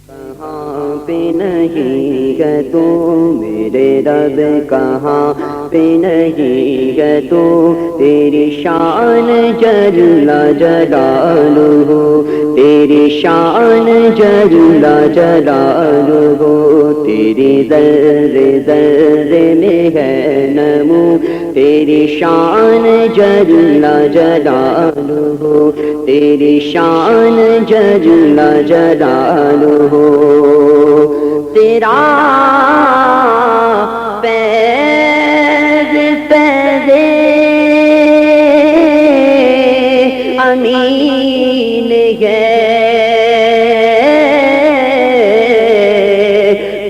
کہاں پہ نہیں ہے تو میرے رب کہاں پہ نہیں ہے تو تیری شان جل جلالہ تیری شان جل جلالہ تیری ذرے ذرے میں ہے نمو تیری شان جل جلالہ تیری شان جل جلالہ تیرا فیض فیض امین ہے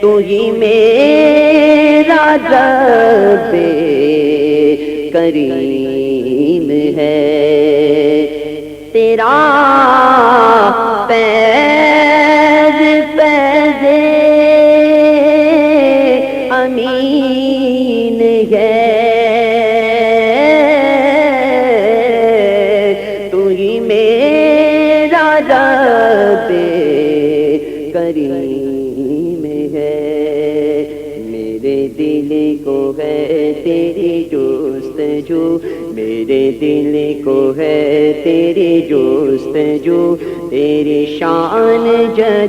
تو ہی میرا رب کریم ہے تیرا فیض فیض امین ہے تو ہی میرا رب کریم ہے میرے دل کو ہے تیری جستجو میرے دل کو ہے تیری جستجو تیری شان جل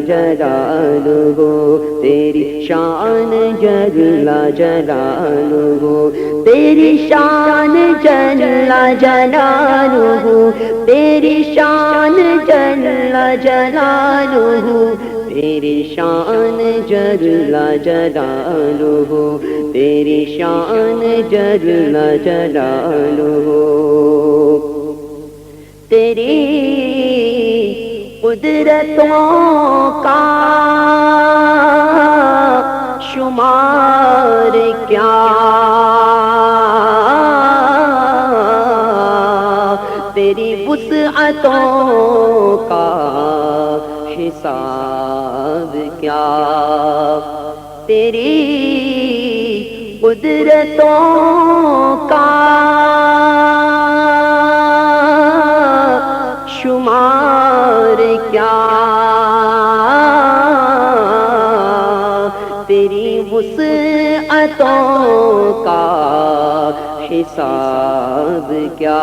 جلالہ تیری شان جل جلالہ تیری شان جل جلالہ تیری شان جل جلالہ تیری شان جل جلالہ تیری شان جل جلالہ تیری قدرتوں کا شمار کیا تیری وسعتوں کا حساب کیا تیری قدرتوں کا شمار کیا تیری وسعتوں کا حساب کیا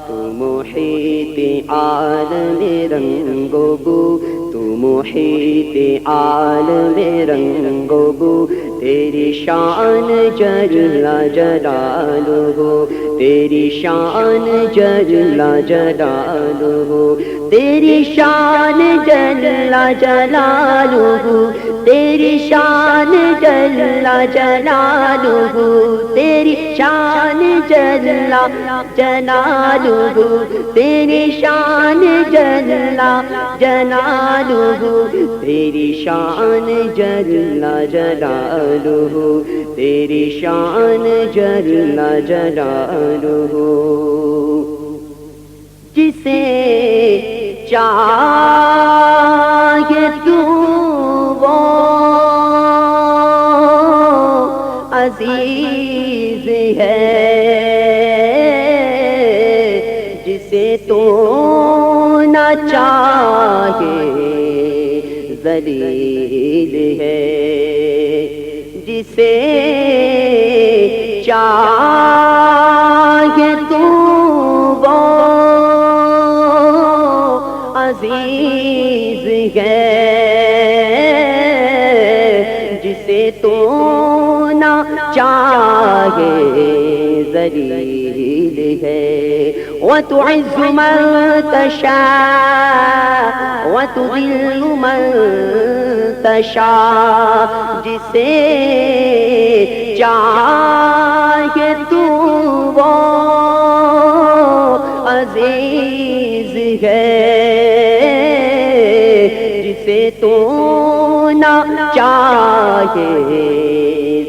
تو محیط عالم رنگ و بو تو محیط عالم رنگ و بو تیری شان جل جلالہ تیری شان جل جلالہ تیری شان جل جلالہ تیری شان جل جلالہ تیری شان جل جلالہ تیری شان جل جلالہ تیری شان جل جلالہ تیری شان جل جلالہ جسے چاہے تو وہ عزیز ہے جسے تو نہ چاہے ذلیل ہے جسے چاہے تو وہ عزیز ہے جسے تو نہ چاہے ذلیل ہے وتعز من تشاء وتذل من تشاء جسے چاہے تو وہ عزیز ہے جسے تو نہ چاہے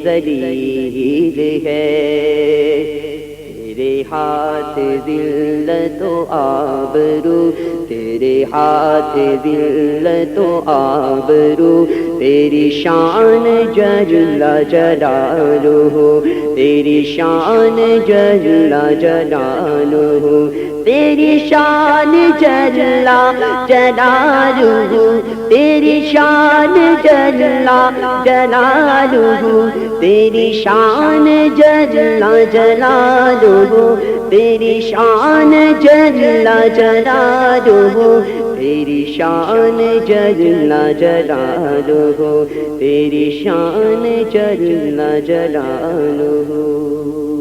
ذلیل ہے تیرے ہاتھ ذلت و آبرو تیرے ہاتھ ذلت و آبرو تیری شان جل جلالہ، تیری شان جل جلالہ، تیری شان جل جلالہ، تیری شان جل جلالہ، تیری شان جل جلالہ، تیری شان جل جلالہ، تیری شان جل جلالہ، تیری شان جل جلالہ۔